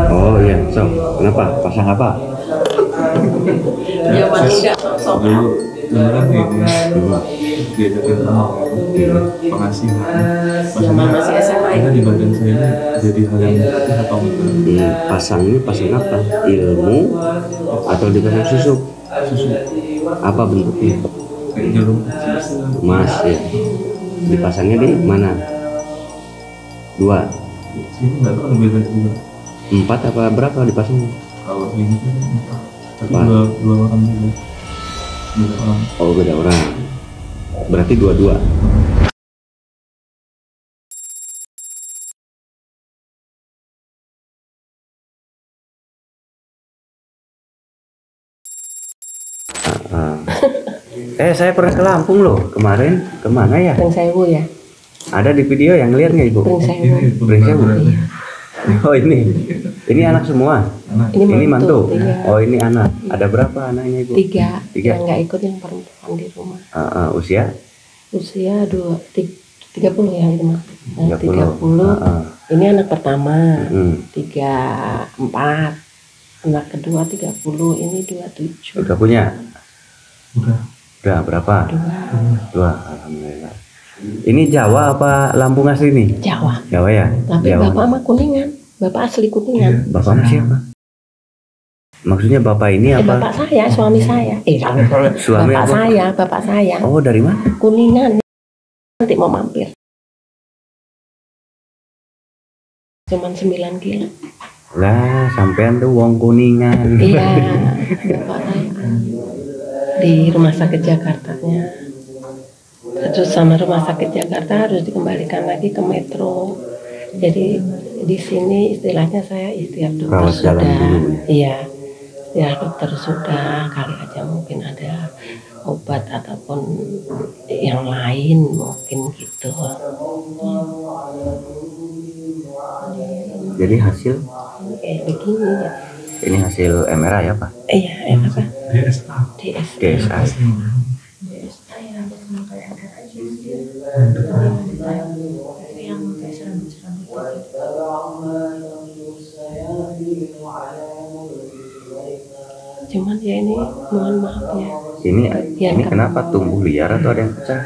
Oh iya, so kenapa? Pasang apa? Ya masih nggak sosok. Dulu kan diajakin sama pengasihan. Zaman masih SMA Karena di badan saya ini jadi hal yang atau Pasang ini pasang apa? Ilmu atau dipasang susuk? susu Apa bentuknya? kayak jarum Emas ya. Dipasangnya di mana? 2, sini nggak tahu lebih dari juga 4 apa berapa dipasang? kalau ini kan empat. Tapi Empat. dua orang juga beda orang. Oh beda orang. Berarti 2-2. Saya pernah ke Lampung loh kemarin. Kemana ya? Pring Sewu ya. Ada di video yang lihat nggak ibu? Pring Sewu. Pring Sewu. Iya. Oh ini anak semua. Anak Ini mantu. Iya. Oh ini anak. Ada berapa anaknya ibu? 3. Tiga. Yang nggak ikut yang perempuan di rumah. Usia? Usia 30 ya itu mah. 30. 30. Ini anak pertama. 34. 34. Anak kedua 30. Ini 27. Udah punya? udah Udah berapa? 2. 2. Alhamdulillah. Ini Jawa apa Lampung asli nih? Jawa. Jawa ya? Tapi Jawa. bapak mah Kuningan. Bapak asli Kuningan. Bapak siapa? Maksudnya bapak ini apa? Bapak saya, suami saya. Suami bapak apa? bapak saya. Oh dari mana? Kuningan. Nanti mau mampir. Cuman 9 kilo. Lah sampean tuh wong Kuningan. Iya, bapak saya di rumah sakit Jakartanya. Terus sama rumah sakit Jakarta harus dikembalikan lagi ke Metro. Jadi di sini istilahnya saya istiadat dokter Rawat jalan sudah. dulu ya? Iya, istiadat dokter sudah. Kali aja mungkin ada obat ataupun yang lain mungkin gitu. Jadi hasil Kayak begini ya. ini hasil MRI ya Pak? Iya, apa? DSA DSA. Cuman ya ini mohon maaf ya. Ini kenapa tumbuh liar atau ada yang pecah?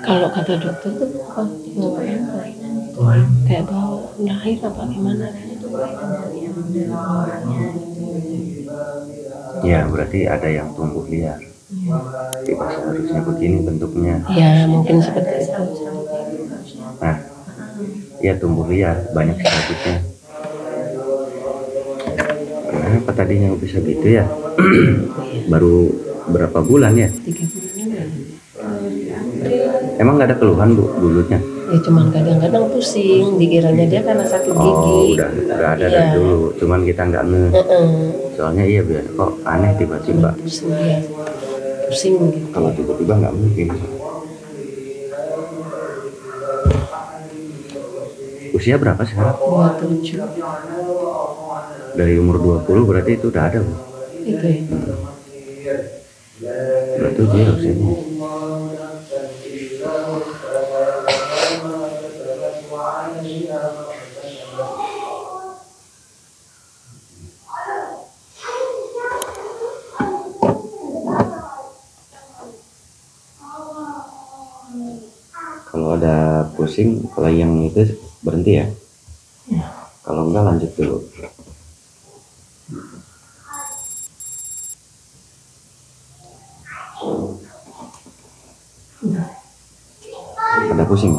Kalau kata dokter tuh apa? Kayak bau lahir apa gimana? Ya berarti ada yang tumbuh liar. Tidak seharusnya begini bentuknya. Ya mungkin seperti itu. Nah, ya tumbuh liar banyak statusnya. Kenapa tadinya bisa gitu ya? Baru berapa bulan ya? 3 bulan. Emang nggak ada keluhan bu dulunya? Ya cuman kadang-kadang pusing, dikiranya dia karena sakit gigi. Oh udah ada Iya. dari dulu, cuman kita nggak ngeh. Soalnya iya biasa kok aneh tiba-tiba. Pusing dia, pusing gitu. Kalau tiba-tiba nggak mungkin. Usia berapa sekarang? 27 Dari umur 20 berarti itu udah ada bu? itu ya. Berarti dia usianya. Kalau ada pusing, kalau yang itu berhenti ya? Kalau enggak lanjut dulu. Ada pusing?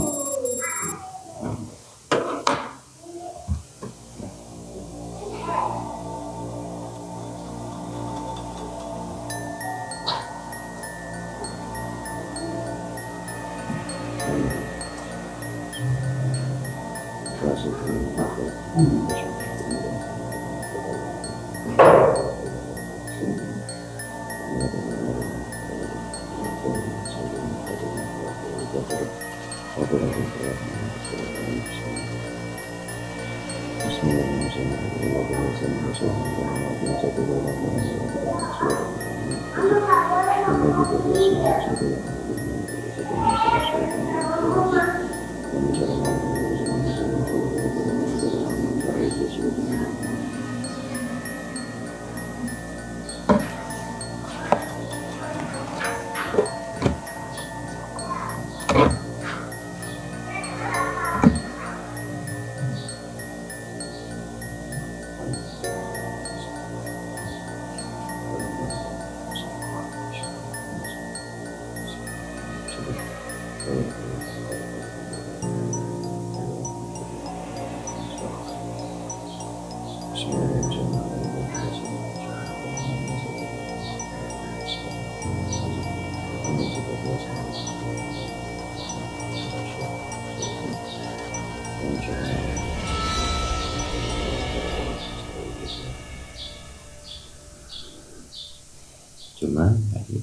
Cuman tadi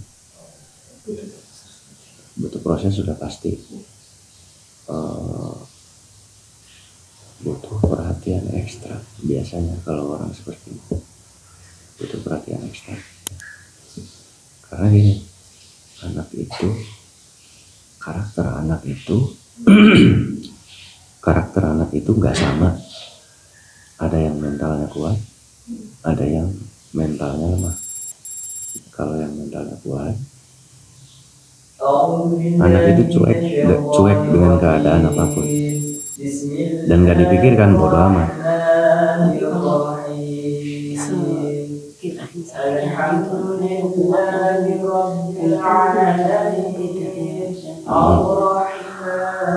butuh proses sudah pasti. Butuh perhatian ekstra. Biasanya kalau orang seperti itu butuh perhatian ekstra. Karena gini, karakter anak itu nggak sama. Ada yang mentalnya kuat, ada yang mentalnya lemah. Kalau yang mentalnya kuat, anak itu cuek dengan keadaan apapun dan nggak dipikirkan, bodo amat.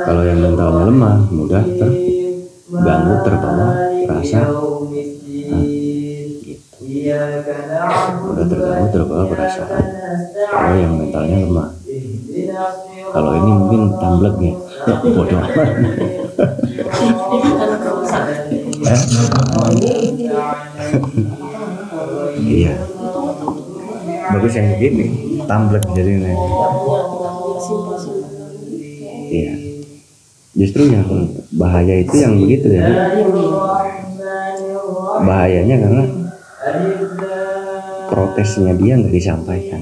Kalau yang mentalnya lemah, mudah terganggu, terbawa perasaan, gitu. Mudah terganggu, terbawa perasaan. Kalau yang mentalnya lemah, kalau ini mungkin tamblek ya, bodoh amat. Iya, bagus yang begini, tamblek jadinya. Iya, justru yang bahaya itu yang begitu ya. Bahayanya karena protesnya dia nggak disampaikan.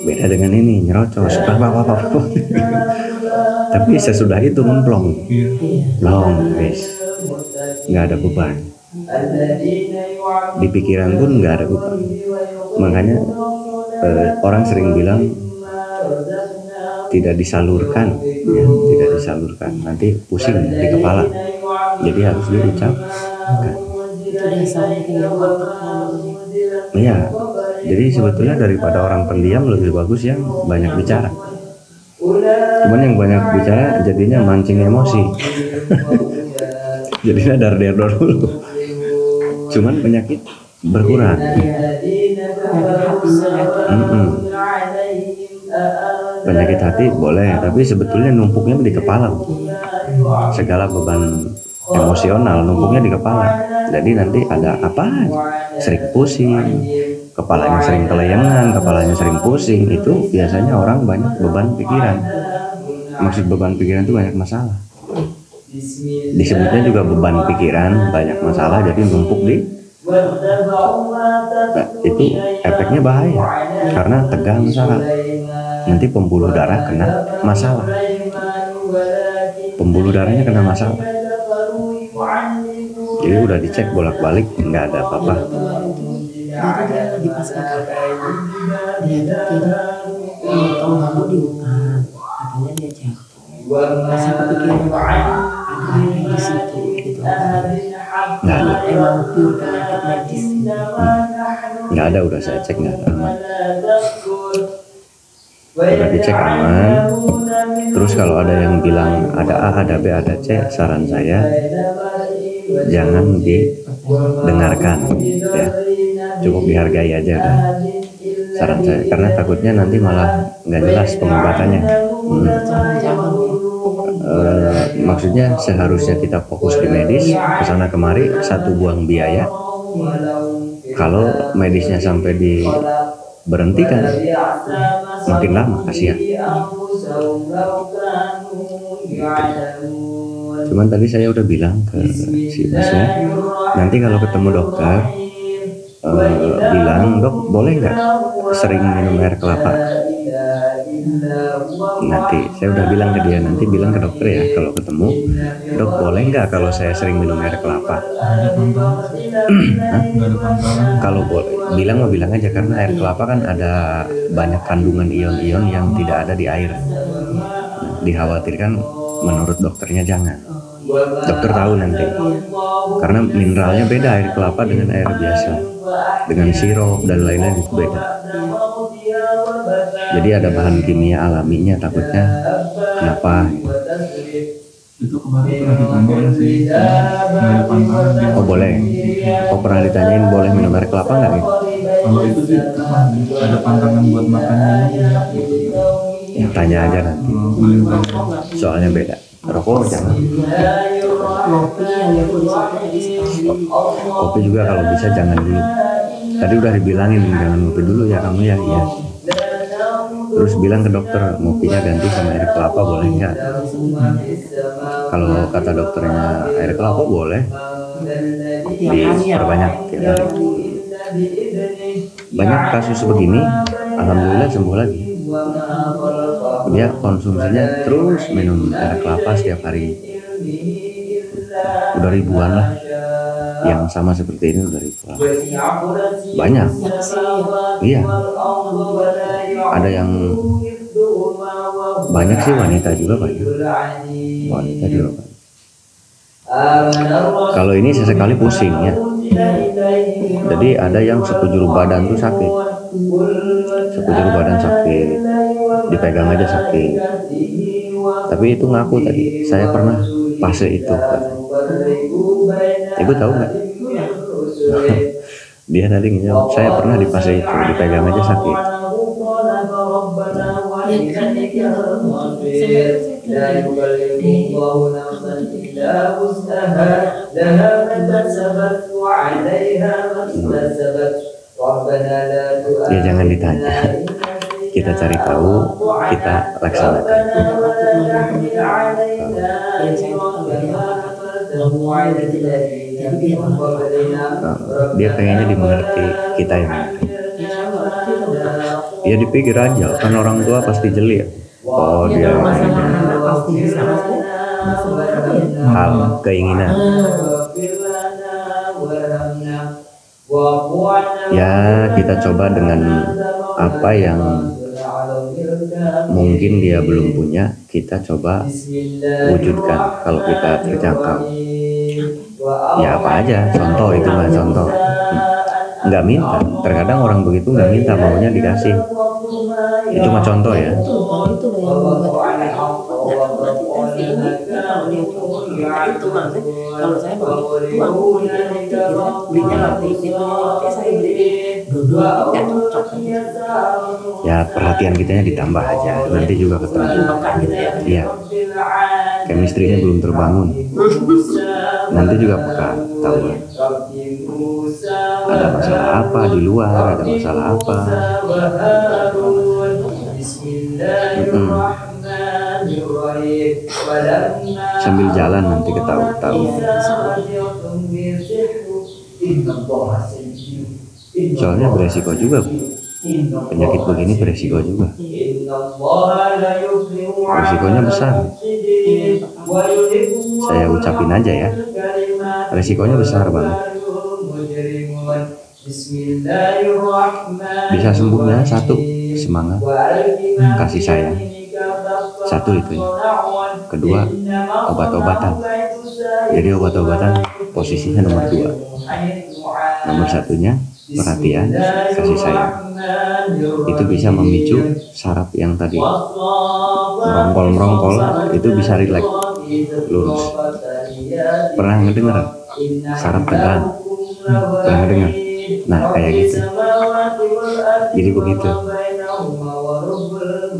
Beda dengan ini nyerocos, tapi sesudah itu memplong, wis, nggak ada beban. Di pikiran pun nggak ada beban. Makanya orang sering bilang tidak disalurkan, ya, tidak disalurkan, nanti pusing di kepala. Jadi harus diucapkan. Iya, jadi sebetulnya daripada orang pendiam lebih bagus yang banyak bicara. Cuman yang banyak bicara jadinya mancing emosi. Jadinya dar-der dulu. Cuman penyakit berkurang. Penyakit hati boleh, tapi sebetulnya numpuknya di kepala. Segala beban emosional numpuknya di kepala. Jadi nanti ada apa? Sering pusing, kepalanya sering kelayangan, kepalanya sering pusing. Itu biasanya orang banyak beban pikiran. Maksud beban pikiran itu banyak masalah. Disebutnya juga beban pikiran banyak masalah, jadi numpuk di. Nah, itu efeknya bahaya karena tegang saraf. Nanti pembuluh darah kena masalah. Pembuluh darahnya kena masalah. Jadi udah dicek bolak-balik nggak ada apa-apa. Jadi dia di pas dia tong kamu dibuka, katanya dia jatuh. Masa kepikiran ada di situ gitu. Nggak ada. Emang pure penyakit medis. Nggak ada, udah saya cek nggak ada, aman. Udah dicek aman. Terus kalau ada yang bilang ada A, ada B, ada C, saran saya jangan didengarkan, ya. Cukup dihargai aja kan, saran saya, karena takutnya nanti malah nggak jelas pengobatannya. Maksudnya seharusnya kita fokus di medis, kesana kemari, satu buang biaya. Kalau medisnya sampai diberhentikan, makin lama kasihan. Cuman tadi saya udah bilang ke si masnya, nanti kalau ketemu dokter, bilang, dok boleh nggak sering minum air kelapa? Nanti saya udah bilang ke dia, nanti bilang ke dokter ya kalau ketemu, dok boleh nggak kalau saya sering minum air kelapa? Kalau boleh, bilang aja, karena air kelapa kan ada banyak kandungan ion-ion yang tidak ada di air. Dikhawatirkan menurut dokternya jangan. Dokter tahu nanti, karena mineralnya beda air kelapa dengan air biasa, dengan sirup dan lain-lain itu beda. Jadi ada bahan kimia alaminya, takutnya kenapa? Itu kemarin pernah ditanya sih, nggak ada pantangan dia. Oh boleh. Oh pernah ditanyain boleh minum air kelapa nggak gitu? Kalau itu sih ada pantangan buat makan minum gitu. Ya tanya aja nanti. Boleh boleh. Soalnya beda. Rokok jangan. Kopi yang dia tulis tadi sekali. Kopi juga kalau bisa jangan dulu. Tadi udah dibilangin jangan ngopi dulu ya kamu ya. Iya. Terus bilang ke dokter ngopinya ganti sama air kelapa boleh nggak? Kalau kata dokternya air kelapa boleh, diperbanyak tiap hari. Banyak kasus begini, alhamdulillah sembuh lagi. Dia konsumsinya terus minum air kelapa setiap hari. Udah ribuan lah. Yang sama seperti ini udah ribuan. Banyak. Iya. Ada yang banyak sih wanita juga banyak. Wanita juga banyak. Kalau ini sesekali pusing ya. Jadi ada yang sekujur badan tuh sakit. Sekujur badan sakit. Dipegang aja sakit. Tapi itu ngaku tadi, saya pernah fase itu. Ibu tahu nggak? Dia tadi ngejawab, saya pernah di fase itu, dipegang aja sakit. Ya jangan ditanya. Kita cari tahu, kita laksanakan. Dia pengennya dimengerti, kita yang mengerti. Ya dipikir aja, kan orang tua pasti jeli ya. Oh dia hal keinginan. Ya kita coba dengan apa yang mungkin dia belum punya, kita coba wujudkan kalau kita terjangkau. Ya apa aja, contoh itu mah contoh. Nggak minta, terkadang orang begitu nggak minta, maunya dikasih. Itu mah contoh ya. Kalau saya Ya perhatian kitanya ditambah aja, nanti juga ketemu. Iya. Chemistry-nya belum terbangun. Nanti juga peka tahu. Ada masalah apa di luar, ada masalah apa. Sambil jalan nanti ketahu-tahu. Soalnya beresiko juga, penyakit begini beresiko juga. Resikonya besar. Saya ucapin aja ya, resikonya besar banget. Bisa sembuhnya satu, semangat, kasih sayang. Satu itu ya. Kedua, obat-obatan. Jadi obat-obatan posisinya nomor 2. Nomor satunya perhatian, kasih sayang. Itu bisa memicu saraf yang tadi merongkol, itu bisa rileks, lurus. Pernah ngedengar saraf tegang? Pernah ngedengar? Nah kayak gitu. Jadi begitu.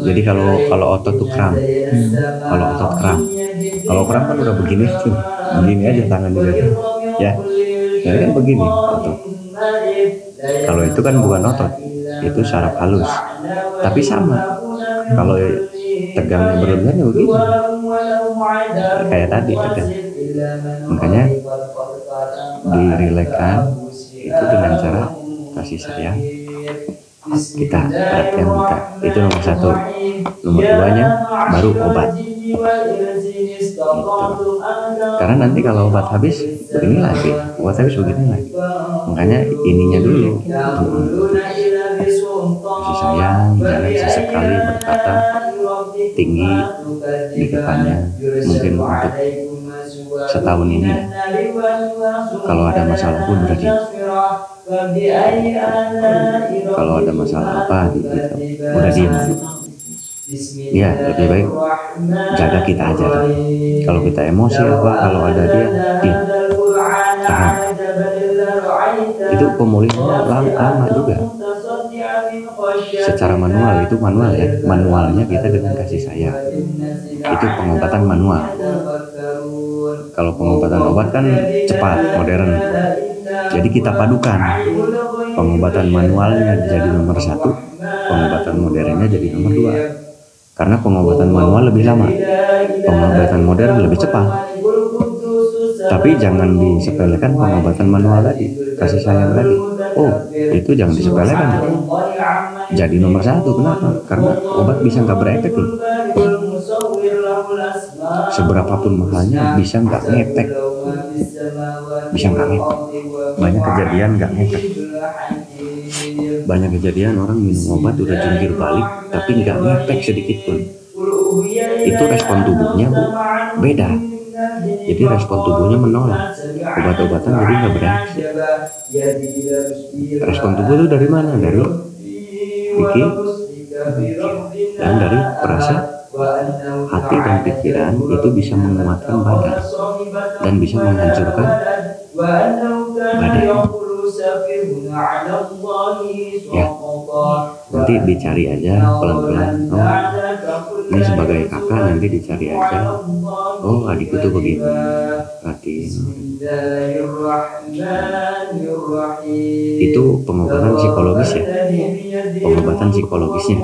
Jadi kalau otot tuh kram, kalau otot kram, kalau kram kan udah begini tuh, begini aja tangan juga, ya. Jadi kan begini otot. Kalau itu kan bukan otot, itu saraf halus. Tapi sama. Kalau tegangnya berlebihan ya begitu. Kayak tadi tegang. Makanya dirilekkan itu dengan cara kasih sayang. Kita perhatian kita. Itu nomor 1. Nomor 2-nya baru obat. Gitu. Karena nanti kalau obat habis begini lagi, obat habis begini lagi. Makanya ininya dulu. Kasih sayang, jangan sesekali berkata tinggi di depannya. Mungkin untuk setahun ini ya. Kalau ada masalah pun udah di. Kalau ada masalah apa gitu, udah diem. Ya lebih baik jaga kita aja kan. Kalau kita emosi apa, kalau ada dia tahan. Itu pemulihannya lama juga. Secara manual, itu manual ya, manualnya kita dengan kasih sayang. Itu pengobatan manual. Kalau pengobatan obat kan cepat, modern. Jadi kita padukan, pengobatan manualnya jadi nomor 1, pengobatan modernnya jadi nomor 2. Karena pengobatan manual lebih lama, pengobatan modern lebih cepat. Tapi jangan disepelekan pengobatan manual tadi, kasih sayang tadi. Oh, itu jangan disepelekan. Jadi nomor 1, kenapa? Karena obat bisa nggak berefek loh. Seberapapun mahalnya bisa nggak ngefek. Bisa nggak ngefek. Banyak kejadian nggak ngefek. Banyak kejadian orang minum obat udah jungkir balik tapi nggak ngefek sedikit pun. Itu respon tubuhnya beda. Jadi respon tubuhnya menolak obat-obatan, jadi nggak bereaksi. Respon tubuh itu dari mana? Dari pikir dan dari perasa hati dan pikiran. Itu bisa menguatkan badan dan bisa menghancurkan badan. Ya, nanti dicari aja pelan-pelan. Oh, ini sebagai kakak nanti dicari aja. Oh, adik itu begini. Perhatiin. Itu pengobatan psikologis ya. Pengobatan psikologisnya.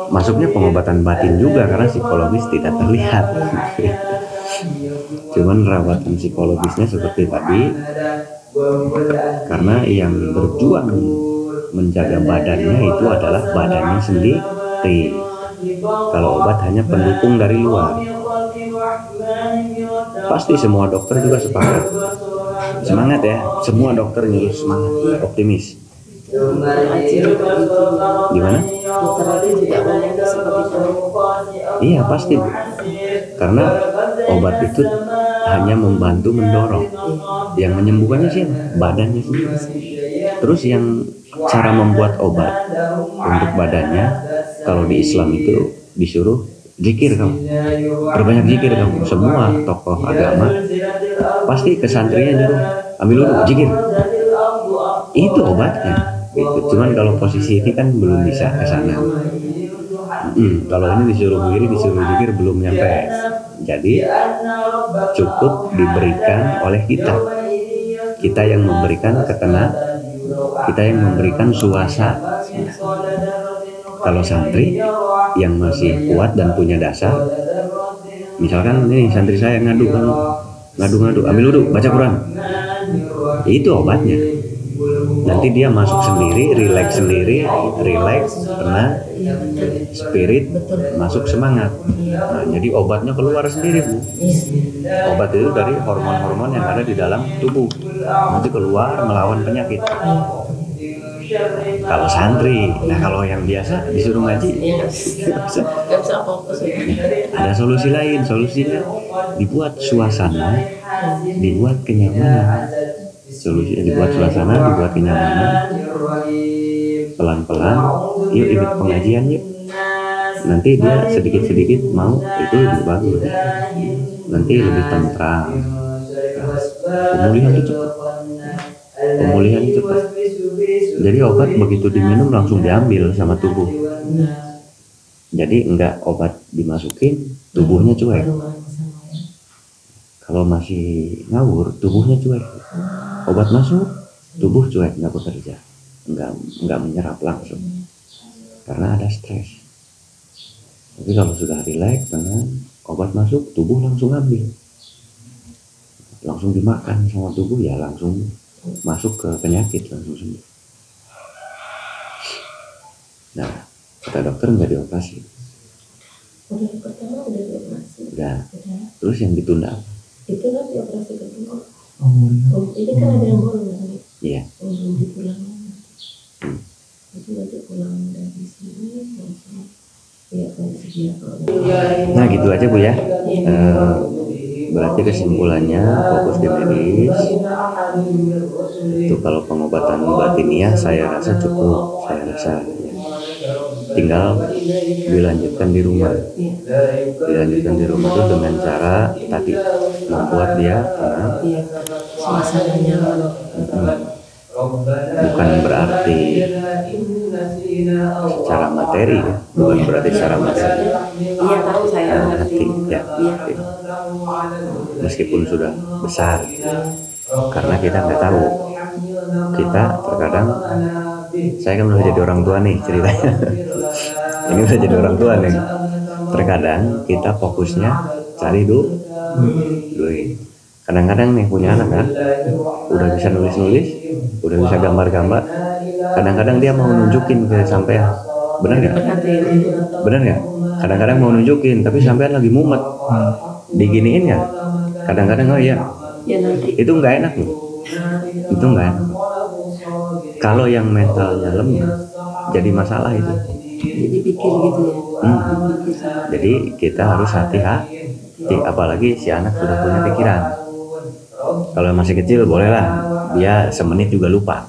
Masuknya pengobatan batin juga karena psikologis tidak terlihat. Cuman rawatan psikologisnya seperti tadi. Karena yang berjuang menjaga badannya itu adalah badannya sendiri. Kalau obat hanya pendukung dari luar. Pasti semua dokter juga sepakat. Semangat ya, semua dokter nyuruh semangat, optimis. Gimana? Iya pasti Bu. Karena obat itu hanya membantu mendorong. Yang menyembuhkannya sih badannya sendiri. Terus yang cara membuat obat untuk badannya, kalau di Islam itu disuruh zikir kamu, berbanyak zikir kamu. Semua tokoh agama pasti ke santrinya nyuruh ambil dulu zikir. Itu obatnya. Gitu. Cuman kalau posisi ini kan belum bisa ke sana. Kalau ini disuruh begini, disuruh zikir belum nyampe. Jadi cukup diberikan oleh kita. Kita yang memberikan ketenangan, kita yang memberikan suasana. Kalau santri yang masih kuat dan punya dasar, misalkan ini santri saya ngadu, ambil dulu baca Quran. Itu obatnya. Nanti dia masuk sendiri, relax, tenang, spirit masuk semangat. Nah, jadi obatnya keluar sendiri Bu. Obat itu dari hormon-hormon yang ada di dalam tubuh, nanti keluar melawan penyakit. Kalau santri, nah kalau yang biasa disuruh ngaji, ada solusi lain. Solusinya dibuat suasana, dibuat kenyamanan. Solusinya dibuat suasana, dibuat kenyamanan. Pelan-pelan, yuk ikut pengajian yuk. Nanti dia sedikit-sedikit mau, itu lebih bagus. Nanti lebih tentram. Pemulihan itu cepat. Jadi obat begitu diminum langsung diambil sama tubuh. Jadi enggak obat dimasukin, tubuhnya cuek. Kalau masih ngawur, tubuhnya cuek. Obat masuk, tubuh cuek, nggak bekerja, nggak menyerap langsung, karena ada stres. Tapi kalau sudah rileks, tenang, obat masuk, tubuh langsung ambil, langsung dimakan sama tubuh, ya langsung masuk ke penyakit, langsung sembuh. Nah, kata dokter nggak dioperasi. Udah. Terus yang ditunda apa? Itu kan dioperasi kedua. Ini kan ada yang baru kan? Iya. Belum dipulang. Itu nanti pulang dari sini langsung ya kondisi dia. Nah gitu aja Bu ya. Berarti kesimpulannya fokus di medis. Itu kalau pengobatan batiniah saya rasa cukup. Ya. tinggal dilanjutkan di rumah. Dilanjutkan di rumah itu dengan cara tadi membuat dia tenang. Iya, suasana nyaman. Bukan berarti secara materi ya, bukan berarti secara materi. Iya, tahu saya ngerti. Hati ya, Iya. hati. Meskipun sudah besar, karena kita nggak tahu. Kita terkadang, saya kan udah jadi orang tua nih ceritanya. Ini udah jadi orang tua nih. Terkadang kita fokusnya cari duit. Kadang-kadang nih punya anak kan, udah bisa nulis-nulis, udah bisa gambar-gambar. Kadang-kadang dia mau nunjukin ke sampean, benar nggak? Benar nggak? Kadang-kadang mau nunjukin, tapi sampean lagi mumet, diginiin ya. Kadang-kadang oh iya, Ya nanti. itu nggak enak loh. Itu nggak enak. Kalau yang mentalnya lemah, jadi masalah itu. Jadi pikir gitu ya. Pikir sama. Jadi kita harus hati-hati, apalagi si anak sudah punya pikiran. Kalau masih kecil bolehlah, dia semenit juga lupa.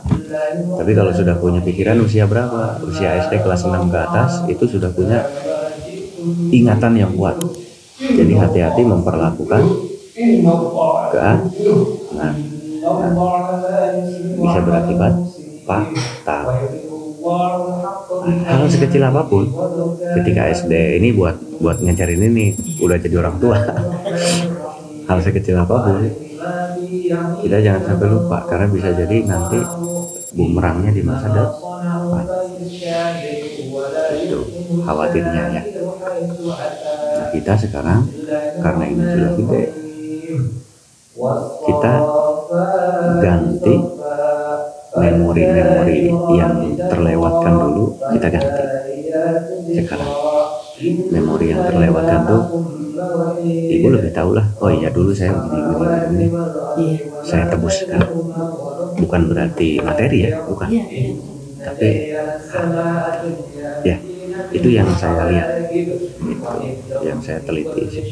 Tapi kalau sudah punya pikiran usia berapa? Usia SD kelas 6 ke atas itu sudah punya ingatan yang kuat. Jadi hati-hati memperlakukan nah, bisa berakibat fatal. Hal sekecil apapun ketika SD ini buat ngajarin ini udah jadi orang tua. Hal sekecil apapun kita jangan sampai lupa, karena bisa jadi nanti bumerangnya di masa depan. Itu khawatirnya ya. Nah, kita sekarang karena ini sudah gede, kita ganti memori-memori yang terlewatkan dulu, kita ganti. Sekarang memori yang terlewatkan tuh ibu lebih tahu lah. Oh iya, dulu saya begini. Saya tebus sekarang. Bukan berarti materi ya, bukan. Tapi ya, itu yang saya lihat, itu yang saya teliti sih.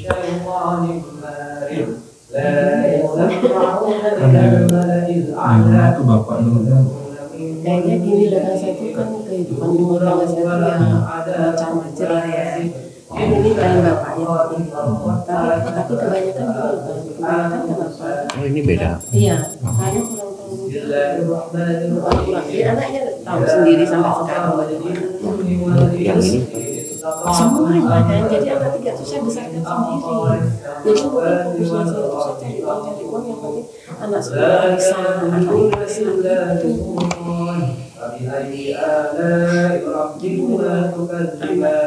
Gimana tuh bapak dulu? Kayaknya gini loh, kan saya tuh kan kehidupan rumah tangga saya tuh ya macam-macam lah ya. Ini tren bapaknya, tapi kebanyakan juga kebanyakan kenapa? Oh ini beda. Iya, makanya kurang tahu bukan kurang. Dia anaknya tahu sendiri sampai sekarang bagaimana. Yang ini Semuanya kan, jadi anak tiga itu saya besarkan sendiri. Jadi mungkin fokusnya saya itu saya cari uang yang penting anak sekolah bisa, anak ini bisa gitu.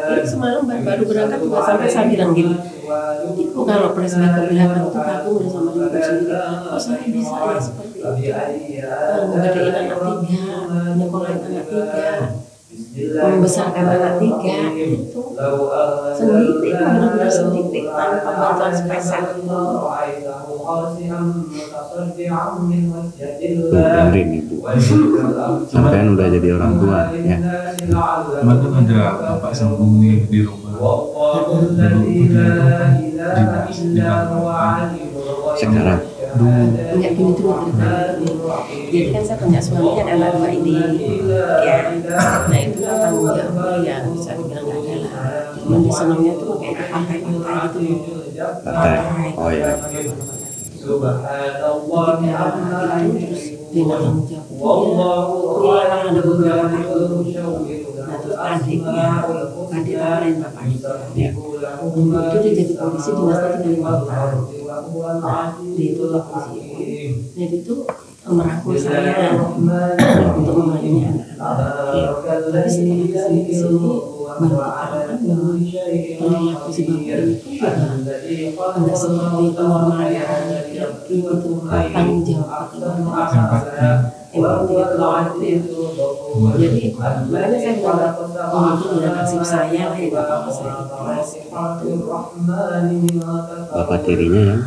Ini semalam baru berangkat juga sampai saya bilang gini, ibu kalau flashback ke belakang itu kagum udah sama diriku sendiri. Oh saya bisa ya seperti itu, ngegedein anak tiga, nyekolahin anak tiga, membesarkan anak tiga itu sendiri, benar-benar sendiri tanpa bantuan spesial. dengerin ibu, sampean udah jadi orang tua ya. Cuma kan ada bapak sambung nih di rumah. Dulu dia itu kan dinas di kantor. Sekarang Enggak gini dulu ceritanya. Jadi kan saya punya suami dan anak dua ini, ya. Nah itu kan tanggung jawabnya yang bisa dibilang nggak ada lah. Cuman di senangnya tuh kayak di pantai-pantai gitu. partai. Oh ya. Ketika itu terus dengan tanggung jawab dia ada beberapa tahun. Nah terus adiknya, adik lain bapaknya. Ya. Itu dia jadi polisi dinasnya di Kalimantan. Nah, dia itu polisi. Jadi itu merangkul saya untuk melayani anak-anak. Tapi setelah kesini baru ketahuan perilaku si bapak itu juga tidak seperti normalnya laki-laki gitu, tanggung jawab keluarga. Empati itu. Jadi makanya saya bilang mungkin dengan nasib saya lah yang bapak saya ikhlas. Bapak tirinya yang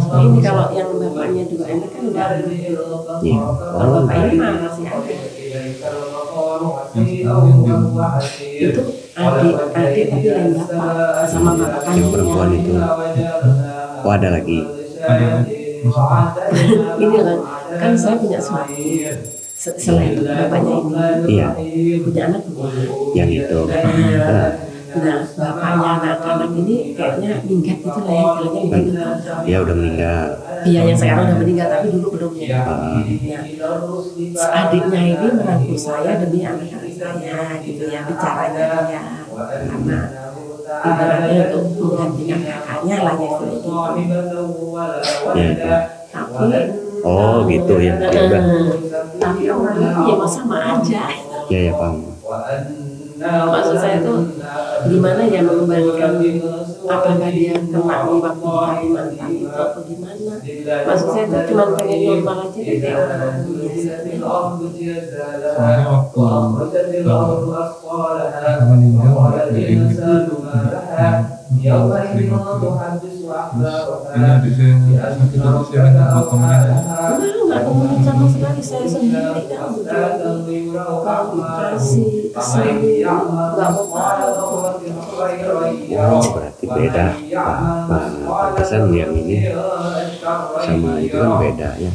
Ini kalau yang bapaknya juga enak kan udah. iya. Kalau bapak ini masih ada. Itu adik tapi lain bapak sama bapak Yang kandungnya. perempuan itu. Oh ada lagi. Ada lagi. Maksudnya Ini kan saya punya suami. Selain bapaknya ini Iya, punya anak. yang itu. Nah, bapaknya anak-anak ini kayaknya minggat gitu lah ya, istilahnya minggat gitu. Dia udah meninggal. Iya, yang sekarang udah meninggal tapi dulu belum ya. Ah, Adiknya ini merangkul saya demi anak-anak saya gitu ya, bicaranya dia karena ibaratnya untuk menggantikan kakaknya lah ya gitu. ya itu. Tapi Oh gitu ya. Ya udah. tapi orang itu ya mah sama aja. Ya ya paham. Maksud saya tuh gimana ya mengembalikan, apakah dia kena waktu hari mantan itu atau gimana? Maksud saya tuh cuma pengen normal aja deh kayak orang biasa. Soalnya waktu meninggal jadi sering waktu. Terus ini adik saya sakit terus saya minta fotonya aja. Nggak ngomongin sama sekali, saya sendiri kan kasih kesini nggak mau tahu. Oh berarti beda. Pantesan yang ini sama itu kan beda ya.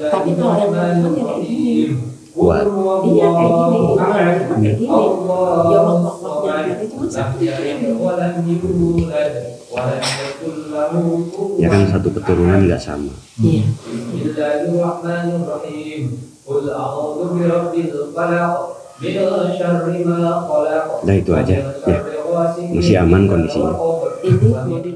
Tapi kalau yang teman ya kayak gini. Kuat. Iya kayak gini, kayak gini. Ya waktu-waktunya ada cuma satu itu yang Ya kan satu keturunan nggak sama. iya. Nah itu aja ya. Masih aman kondisinya. Ini model